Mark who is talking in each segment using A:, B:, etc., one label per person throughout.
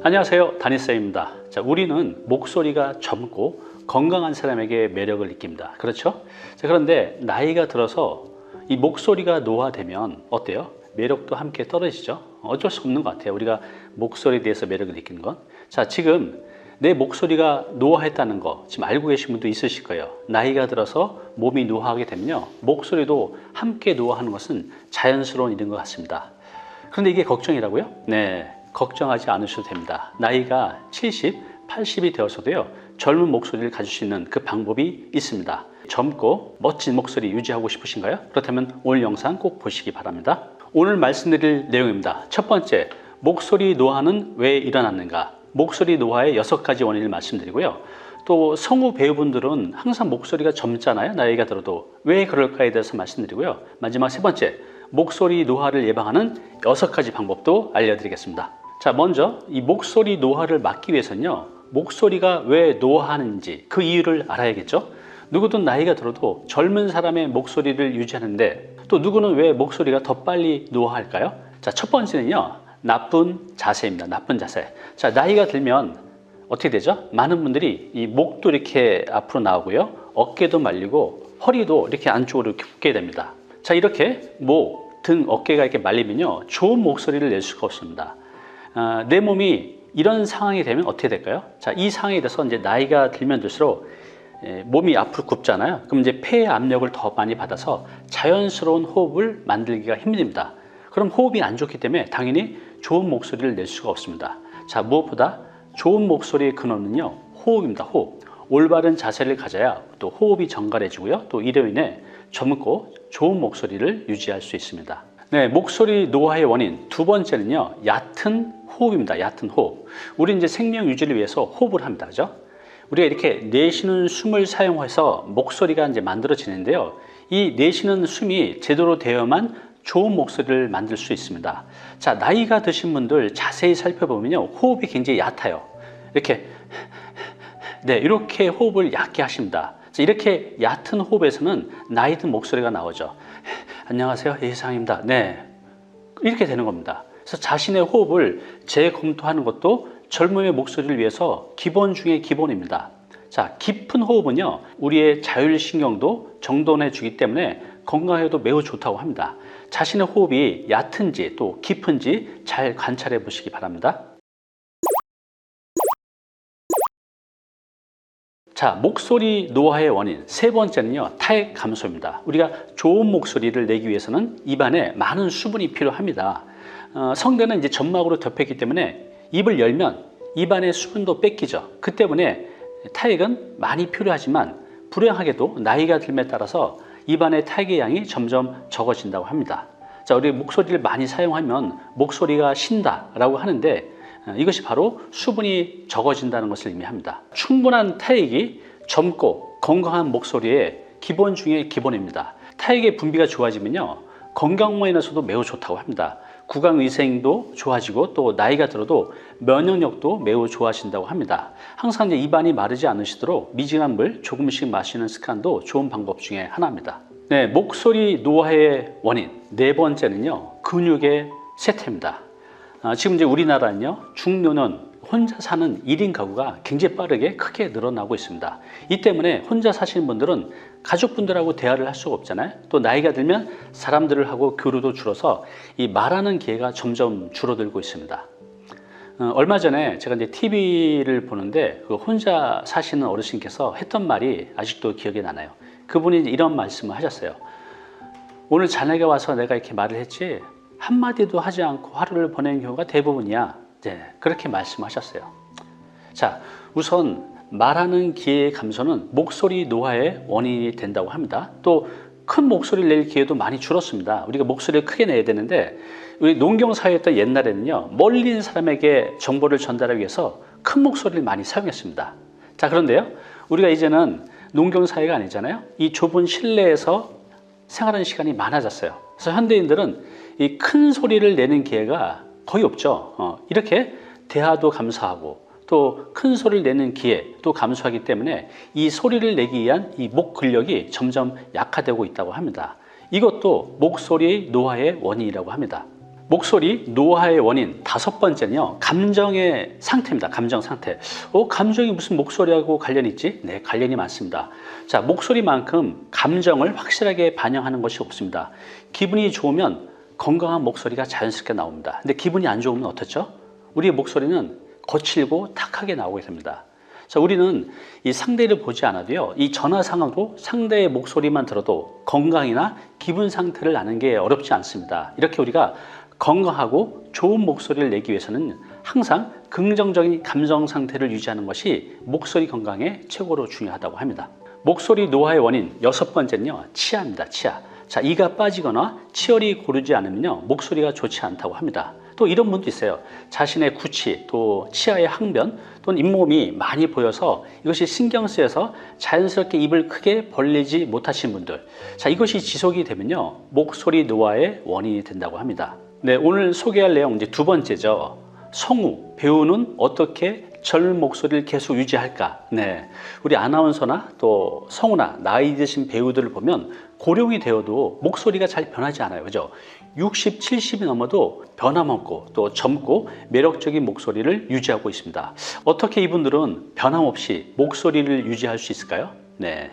A: 안녕하세요, 다니쌤입니다. 자, 우리는 목소리가 젊고 건강한 사람에게 매력을 느낍니다. 그렇죠? 자, 그런데 나이가 들어서 이 목소리가 노화되면 어때요? 매력도 함께 떨어지죠? 어쩔 수 없는 것 같아요. 우리가 목소리에 대해서 매력을 느끼는 건. 자, 지금 내 목소리가 노화했다는 거 지금 알고 계신 분도 있으실 거예요. 나이가 들어서 몸이 노화하게 되면요, 목소리도 함께 노화하는 것은 자연스러운 일인 것 같습니다. 그런데 이게 걱정이라고요? 네, 걱정하지 않으셔도 됩니다. 나이가 70, 80이 되어서도요, 젊은 목소리를 가질 수 있는 그 방법이 있습니다. 젊고 멋진 목소리 유지하고 싶으신가요? 그렇다면 오늘 영상 꼭 보시기 바랍니다. 오늘 말씀드릴 내용입니다. 첫 번째, 목소리 노화는 왜 일어났는가? 목소리 노화의 6가지 원인을 말씀드리고요. 또 성우 배우분들은 항상 목소리가 젊잖아요. 나이가 들어도. 왜 그럴까에 대해서 말씀드리고요. 마지막 세 번째, 목소리 노화를 예방하는 6가지 방법도 알려드리겠습니다. 자, 먼저 이 목소리 노화를 막기 위해서는요, 목소리가 왜 노화하는지 그 이유를 알아야겠죠. 누구든 나이가 들어도 젊은 사람의 목소리를 유지하는데, 또 누구는 왜 목소리가 더 빨리 노화할까요? 자, 첫 번째는요, 나쁜 자세입니다. 나쁜 자세. 자, 나이가 들면 어떻게 되죠? 많은 분들이 이 목도 이렇게 앞으로 나오고요, 어깨도 말리고 허리도 이렇게 안쪽으로 이렇게 굽게 됩니다. 자, 이렇게 목, 등, 어깨가 이렇게 말리면요, 좋은 목소리를 낼 수가 없습니다. 내 몸이 이런 상황이 되면 어떻게 될까요? 자, 이 상황에 대해서 이제 나이가 들면 들수록 몸이 앞으로 굽잖아요. 그럼 이제 폐의 압력을 더 많이 받아서 자연스러운 호흡을 만들기가 힘듭니다. 그럼 호흡이 안 좋기 때문에 당연히 좋은 목소리를 낼 수가 없습니다. 자, 무엇보다 좋은 목소리의 근원은요, 호흡입니다. 호흡. 올바른 자세를 가져야 또 호흡이 정갈해지고요, 또 이로 인해 젊고 좋은 목소리를 유지할 수 있습니다. 네, 목소리 노화의 원인 두 번째는요, 얕은 호흡입니다. 얕은 호흡. 우리 이제 생명 유지를 위해서 호흡을 합니다. 그죠? 우리가 이렇게 내쉬는 숨을 사용해서 목소리가 이제 만들어지는데요, 이 내쉬는 숨이 제대로 되어야만 좋은 목소리를 만들 수 있습니다. 자, 나이가 드신 분들 자세히 살펴보면요, 호흡이 굉장히 얕아요. 이렇게, 네, 이렇게 호흡을 얕게 하십니다. 자, 이렇게 얕은 호흡에서는 나이 든 목소리가 나오죠. 안녕하세요, 예상입니다. 네, 이렇게 되는 겁니다. 그래서 자신의 호흡을 재검토하는 것도 젊음의 목소리를 위해서 기본 중에 기본입니다. 자, 깊은 호흡은요, 우리의 자율신경도 정돈해 주기 때문에 건강에도 매우 좋다고 합니다. 자신의 호흡이 얕은지 또 깊은지 잘 관찰해 보시기 바랍니다. 자, 목소리 노화의 원인 세 번째는요, 타액 감소입니다. 우리가 좋은 목소리를 내기 위해서는 입안에 많은 수분이 필요합니다. 성대는 이제 점막으로 덮였기 때문에 입을 열면 입안의 수분도 뺏기죠. 그 때문에 타액은 많이 필요하지만 불행하게도 나이가 들에 따라서 입안의 타액의 양이 점점 적어진다고 합니다. 자, 우리 목소리를 많이 사용하면 목소리가 쉰다라고 하는데, 이것이 바로 수분이 적어진다는 것을 의미합니다. 충분한 타액이 젊고 건강한 목소리의 기본 중에 기본입니다. 타액의 분비가 좋아지면요, 건강면에서도 매우 좋다고 합니다. 구강위생도 좋아지고 또 나이가 들어도 면역력도 매우 좋아진다고 합니다. 항상 이제 입안이 마르지 않으시도록 미지근한 물 조금씩 마시는 습관도 좋은 방법 중에 하나입니다. 네, 목소리 노화의 원인 네 번째는요, 근육의 쇠퇴입니다. 지금 이제 우리나라는요, 중노년 혼자 사는 1인 가구가 굉장히 빠르게 크게 늘어나고 있습니다. 이 때문에 혼자 사시는 분들은 가족분들하고 대화를 할 수가 없잖아요. 또 나이가 들면 사람들하고 교류도 줄어서 이 말하는 기회가 점점 줄어들고 있습니다. 얼마 전에 제가 이제 TV를 보는데 그 혼자 사시는 어르신께서 했던 말이 아직도 기억이 나나요. 그분이 이런 말씀을 하셨어요. 오늘 자네가 와서 내가 이렇게 말을 했지 한마디도 하지 않고 하루를 보낸 경우가 대부분이야. 네, 그렇게 말씀하셨어요. 자, 우선 말하는 기회의 감소는 목소리 노화의 원인이 된다고 합니다. 또 큰 목소리를 낼 기회도 많이 줄었습니다. 우리가 목소리를 크게 내야 되는데, 우리 농경사회였던 옛날에는요, 멀리 있는 사람에게 정보를 전달하기 위해서 큰 목소리를 많이 사용했습니다. 자, 그런데요, 우리가 이제는 농경사회가 아니잖아요. 이 좁은 실내에서 생활하는 시간이 많아졌어요. 그래서 현대인들은 이 큰 소리를 내는 기회가 거의 없죠. 이렇게 대화도 감소하고 또 큰 소리를 내는 기회도 감소하기 때문에 이 소리를 내기 위한 이 목 근력이 점점 약화되고 있다고 합니다. 이것도 목소리 노화의 원인이라고 합니다. 목소리 노화의 원인 다섯 번째는요, 감정의 상태입니다. 감정 상태. 감정이 무슨 목소리하고 관련이 있지? 네, 관련이 많습니다. 자, 목소리만큼 감정을 확실하게 반영하는 것이 없습니다. 기분이 좋으면 건강한 목소리가 자연스럽게 나옵니다. 근데 기분이 안 좋으면 어떻죠? 우리의 목소리는 거칠고 탁하게 나오게 됩니다. 자, 우리는 이 상대를 보지 않아도요, 이 전화상으로 상대의 목소리만 들어도 건강이나 기분 상태를 아는 게 어렵지 않습니다. 이렇게 우리가 건강하고 좋은 목소리를 내기 위해서는 항상 긍정적인 감정 상태를 유지하는 것이 목소리 건강에 최고로 중요하다고 합니다. 목소리 노화의 원인 여섯 번째는요, 치아입니다. 치아. 자, 이가 빠지거나 치열이 고르지 않으면요, 목소리가 좋지 않다고 합니다. 또 이런 분도 있어요. 자신의 구취, 또 치아의 항변, 또는 잇몸이 많이 보여서 이것이 신경 쓰여서 자연스럽게 입을 크게 벌리지 못하신 분들. 자, 이것이 지속이 되면요, 목소리 노화의 원인이 된다고 합니다. 네, 오늘 소개할 내용 이제 두 번째죠. 성우, 배우는 어떻게 젊은 목소리를 계속 유지할까? 네, 우리 아나운서나 또 성우나 나이 드신 배우들을 보면 고령이 되어도 목소리가 잘 변하지 않아요. 그죠? 60, 70이 넘어도 변함없고 또 젊고 매력적인 목소리를 유지하고 있습니다. 어떻게 이분들은 변함없이 목소리를 유지할 수 있을까요? 네,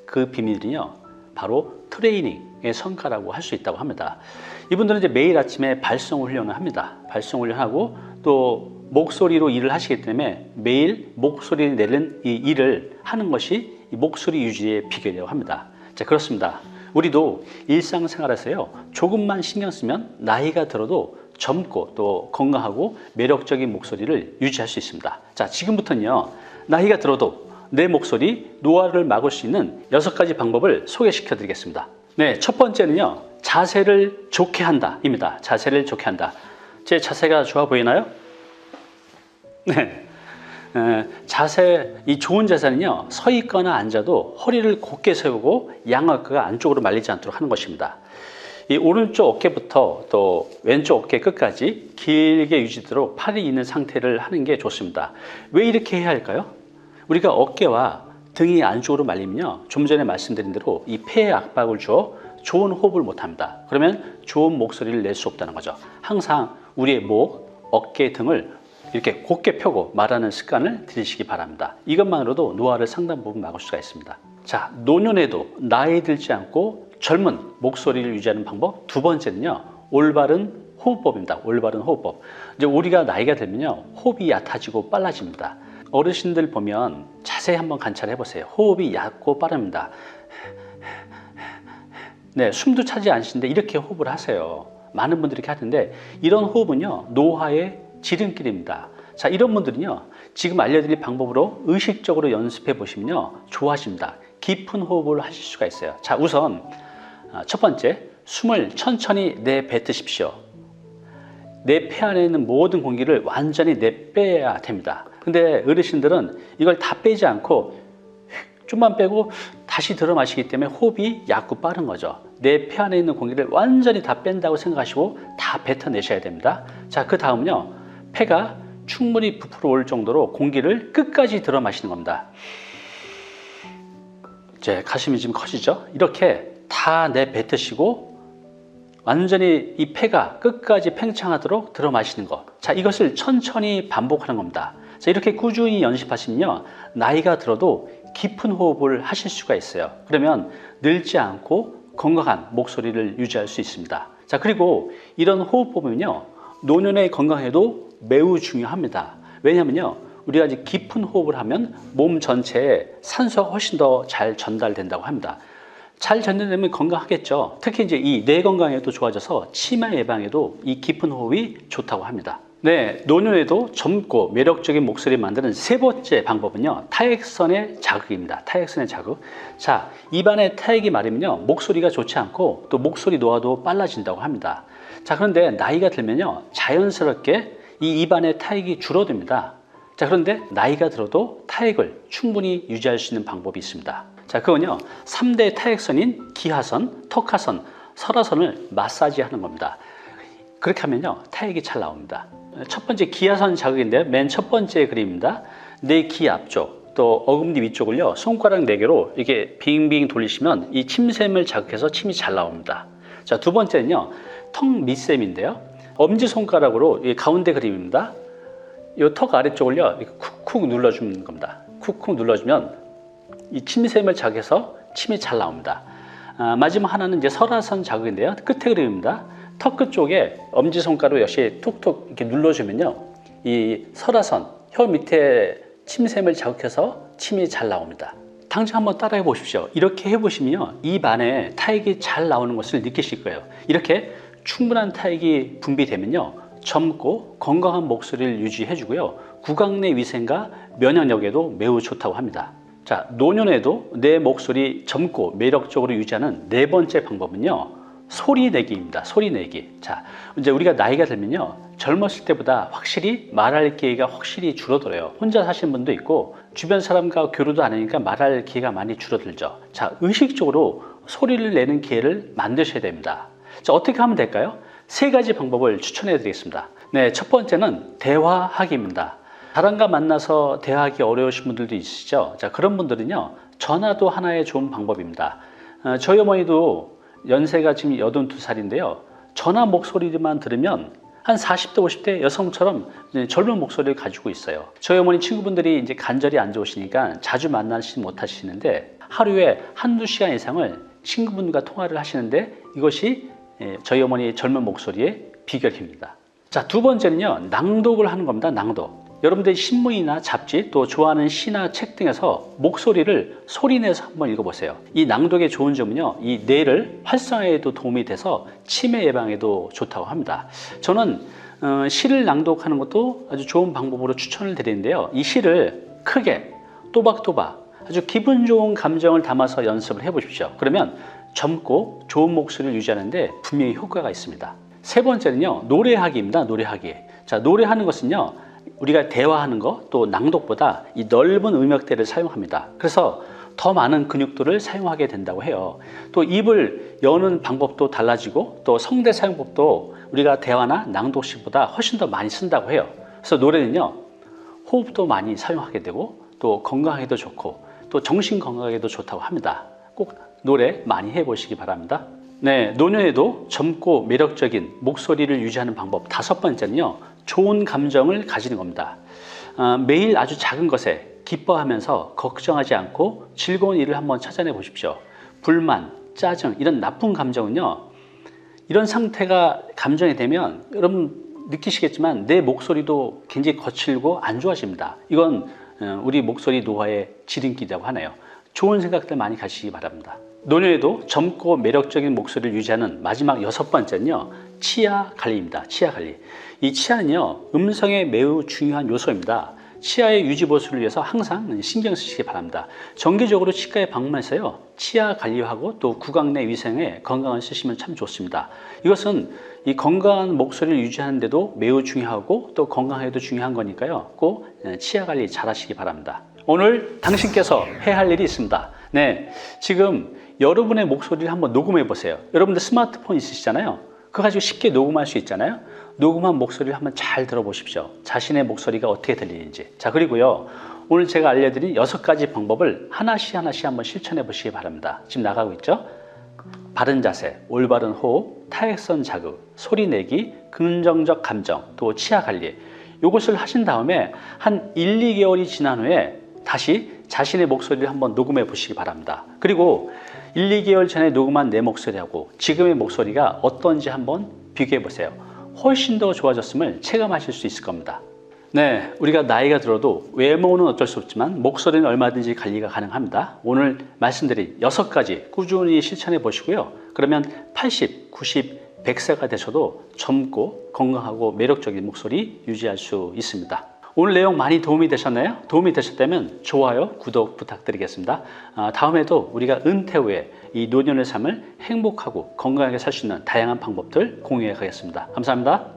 A: 그 비밀은요, 바로 트레이닝의 성과라고 할 수 있다고 합니다. 이분들은 이제 매일 아침에 발성 훈련을 합니다. 발성 훈련하고 또 목소리로 일을 하시기 때문에 매일 목소리를 내는 이 일을 하는 것이 이 목소리 유지의 비결이라고 합니다. 자, 그렇습니다. 우리도 일상생활에서요, 조금만 신경 쓰면 나이가 들어도 젊고 또 건강하고 매력적인 목소리를 유지할 수 있습니다. 자, 지금부터는요, 나이가 들어도 내 목소리 노화를 막을 수 있는 6가지 방법을 소개시켜 드리겠습니다. 네, 첫 번째는요, 자세를 좋게 한다 입니다. 자세를 좋게 한다. 제 자세가 좋아 보이나요? 네. 이 좋은 자세는요, 서 있거나 앉아도 허리를 곧게 세우고 양어깨가 안쪽으로 말리지 않도록 하는 것입니다. 이 오른쪽 어깨부터 또 왼쪽 어깨 끝까지 길게 유지되도록 팔이 있는 상태를 하는 게 좋습니다. 왜 이렇게 해야 할까요? 우리가 어깨와 등이 안쪽으로 말리면요, 좀 전에 말씀드린 대로 이 폐에 압박을 주어 좋은 호흡을 못합니다. 그러면 좋은 목소리를 낼 수 없다는 거죠. 항상 우리의 목, 어깨 등을 이렇게 곧게 펴고 말하는 습관을 들이시기 바랍니다. 이것만으로도 노화를 상당 부분 막을 수가 있습니다. 자, 노년에도 나이 들지 않고 젊은 목소리를 유지하는 방법 두 번째는요, 올바른 호흡법입니다. 올바른 호흡법. 이제 우리가 나이가 들면요, 호흡이 얕아지고 빨라집니다. 어르신들 보면 자세히 한번 관찰해 보세요. 호흡이 얕고 빠릅니다. 네, 숨도 차지 않으시는데 이렇게 호흡을 하세요. 많은 분들이 이렇게 하는데 이런 호흡은요, 노화의 지름길입니다. 자, 이런 분들은요, 지금 알려드릴 방법으로 의식적으로 연습해 보시면요, 좋아집니다. 깊은 호흡을 하실 수가 있어요. 자, 우선 첫 번째, 숨을 천천히 내뱉으십시오. 내 폐 안에 있는 모든 공기를 완전히 내빼야 됩니다. 근데 어르신들은 이걸 다 빼지 않고 좀만 빼고 다시 들어 마시기 때문에 호흡이 얕고 빠른 거죠. 내 폐 안에 있는 공기를 완전히 다 뺀다고 생각하시고 다 뱉어내셔야 됩니다. 자, 그 다음은요, 폐가 충분히 부풀어 올 정도로 공기를 끝까지 들어 마시는 겁니다. 이제 가슴이 지금 커지죠? 이렇게 다 내뱉으시고 완전히 이 폐가 끝까지 팽창하도록 들어 마시는 것. 자, 이것을 천천히 반복하는 겁니다. 자, 이렇게 꾸준히 연습하시면요, 나이가 들어도 깊은 호흡을 하실 수가 있어요. 그러면 늙지 않고 건강한 목소리를 유지할 수 있습니다. 자, 그리고 이런 호흡법은요, 노년의 건강에도 매우 중요합니다. 왜냐하면요, 우리가 이제 깊은 호흡을 하면 몸 전체에 산소가 훨씬 더 잘 전달된다고 합니다. 잘 전달되면 건강하겠죠. 특히 이제 이 뇌 건강에도 좋아져서 치매 예방에도 이 깊은 호흡이 좋다고 합니다. 네, 노년에도 젊고 매력적인 목소리를 만드는 세 번째 방법은요, 타액선의 자극입니다. 타액선의 자극. 자, 입안에 타액이 마르면요, 목소리가 좋지 않고 또 목소리 노화도 빨라진다고 합니다. 자, 그런데 나이가 들면요, 자연스럽게 이 입안의 타액이 줄어듭니다. 자, 그런데 나이가 들어도 타액을 충분히 유지할 수 있는 방법이 있습니다. 자, 그건요, 3대 타액선인 기하선, 턱하선, 설하선을 마사지하는 겁니다. 그렇게 하면요, 타액이 잘 나옵니다. 첫 번째 기하선 자극인데요, 맨 첫 번째 그림입니다. 내 귀 앞쪽 또 어금니 위쪽을요, 손가락 4개로 이렇게 빙빙 돌리시면 이 침샘을 자극해서 침이 잘 나옵니다. 자, 두 번째는요, 턱 밑샘인데요, 엄지손가락으로 이 가운데 그림입니다. 이 턱 아래쪽을요, 이렇게 쿡쿡 눌러주는 겁니다. 쿡쿡 눌러주면 이 침샘을 자극해서 침이 잘 나옵니다. 마지막 하나는 이제 설화선 자극인데요. 끝에 그림입니다. 턱 끝쪽에 엄지손가락으로 역시 툭툭 이렇게 눌러주면요, 이 설화선, 혀 밑에 침샘을 자극해서 침이 잘 나옵니다. 당장 한번 따라해 보십시오. 이렇게 해보시면 입 안에 타액이 잘 나오는 것을 느끼실 거예요. 이렇게 충분한 타액이 분비되면요, 젊고 건강한 목소리를 유지해 주고요, 구강 내 위생과 면역력에도 매우 좋다고 합니다. 자, 노년에도 내 목소리 젊고 매력적으로 유지하는 네 번째 방법은요, 소리 내기입니다. 소리 내기. 자, 이제 우리가 나이가 들면요, 젊었을 때보다 확실히 말할 기회가 확실히 줄어들어요. 혼자 사시는 분도 있고 주변 사람과 교류도 안 하니까 말할 기회가 많이 줄어들죠. 자, 의식적으로 소리를 내는 기회를 만드셔야 됩니다. 자, 어떻게 하면 될까요? 세 가지 방법을 추천해 드리겠습니다. 네, 첫 번째는 대화하기입니다. 사람과 만나서 대화하기 어려우신 분들도 있으시죠? 자, 그런 분들은요, 전화도 하나의 좋은 방법입니다. 저희 어머니도 연세가 지금 82살인데요. 전화 목소리만 들으면 한 40대, 50대 여성처럼 젊은 목소리를 가지고 있어요. 저희 어머니 친구분들이 이제 간절히 안 좋으시니까 자주 만나지 못하시는데 하루에 한두 시간 이상을 친구분과 통화를 하시는데 이것이 저희 어머니의 젊은 목소리의 비결입니다. 자, 두 번째는요, 낭독을 하는 겁니다. 낭독. 여러분들이 신문이나 잡지, 또 좋아하는 시나 책 등에서 목소리를 소리내서 한번 읽어보세요. 이 낭독의 좋은 점은요, 이 뇌를 활성화에도 도움이 돼서 치매 예방에도 좋다고 합니다. 저는 시를 낭독하는 것도 아주 좋은 방법으로 추천을 드리는데요, 이 시를 크게 또박또박 아주 기분 좋은 감정을 담아서 연습을 해보십시오. 그러면 젊고 좋은 목소리를 유지하는데 분명히 효과가 있습니다. 세 번째는요, 노래하기입니다. 노래하기. 자, 노래하는 것은요, 우리가 대화하는 것, 또 낭독보다 이 넓은 음역대를 사용합니다. 그래서 더 많은 근육들을 사용하게 된다고 해요. 또 입을 여는 방법도 달라지고 또 성대 사용법도 우리가 대화나 낭독식보다 훨씬 더 많이 쓴다고 해요. 그래서 노래는요, 호흡도 많이 사용하게 되고 또 건강에도 좋고 또 정신 건강에도 좋다고 합니다. 꼭 노래 많이 해보시기 바랍니다. 네, 노년에도 젊고 매력적인 목소리를 유지하는 방법 다섯 번째는요, 좋은 감정을 가지는 겁니다. 매일 아주 작은 것에 기뻐하면서 걱정하지 않고 즐거운 일을 한번 찾아내 보십시오. 불만, 짜증, 이런 나쁜 감정은요, 이런 상태가 감정이 되면 여러분 느끼시겠지만 내 목소리도 굉장히 거칠고 안 좋아집니다. 이건 우리 목소리 노화의 지름길이라고 하네요. 좋은 생각들 많이 가시기 바랍니다. 노년에도 젊고 매력적인 목소리를 유지하는 마지막 여섯 번째는요, 치아 관리입니다. 치아 관리. 이 치아는요, 음성에 매우 중요한 요소입니다. 치아의 유지 보수를 위해서 항상 신경 쓰시기 바랍니다. 정기적으로 치과에 방문해서요, 치아 관리하고 또 구강 내 위생에 건강을 쓰시면 참 좋습니다. 이것은 이 건강한 목소리를 유지하는 데도 매우 중요하고 또 건강에도 중요한 거니까요, 꼭 치아 관리 잘 하시기 바랍니다. 오늘 당신께서 해야 할 일이 있습니다. 네, 지금 여러분의 목소리를 한번 녹음해 보세요. 여러분들 스마트폰 있으시잖아요. 그거 가지고 쉽게 녹음할 수 있잖아요. 녹음한 목소리를 한번 잘 들어보십시오. 자신의 목소리가 어떻게 들리는지. 자, 그리고요, 오늘 제가 알려드린 6가지 방법을 하나씩 한번 실천해 보시기 바랍니다. 지금 나가고 있죠? 바른 자세, 올바른 호흡, 타액선 자극, 소리 내기, 긍정적 감정, 또 치아 관리. 이것을 하신 다음에 한 1, 2개월이 지난 후에 다시 자신의 목소리를 한번 녹음해 보시기 바랍니다. 그리고 1, 2개월 전에 녹음한 내 목소리하고 지금의 목소리가 어떤지 한번 비교해 보세요. 훨씬 더 좋아졌음을 체감하실 수 있을 겁니다. 네, 우리가 나이가 들어도 외모는 어쩔 수 없지만 목소리는 얼마든지 관리가 가능합니다. 오늘 말씀드린 6가지 꾸준히 실천해 보시고요. 그러면 80, 90, 100세가 되셔도 젊고 건강하고 매력적인 목소리 유지할 수 있습니다. 오늘 내용 많이 도움이 되셨나요? 도움이 되셨다면 좋아요, 구독 부탁드리겠습니다. 다음에도 우리가 은퇴 후에 이 노년의 삶을 행복하고 건강하게 살 수 있는 다양한 방법들 공유해 가겠습니다. 감사합니다.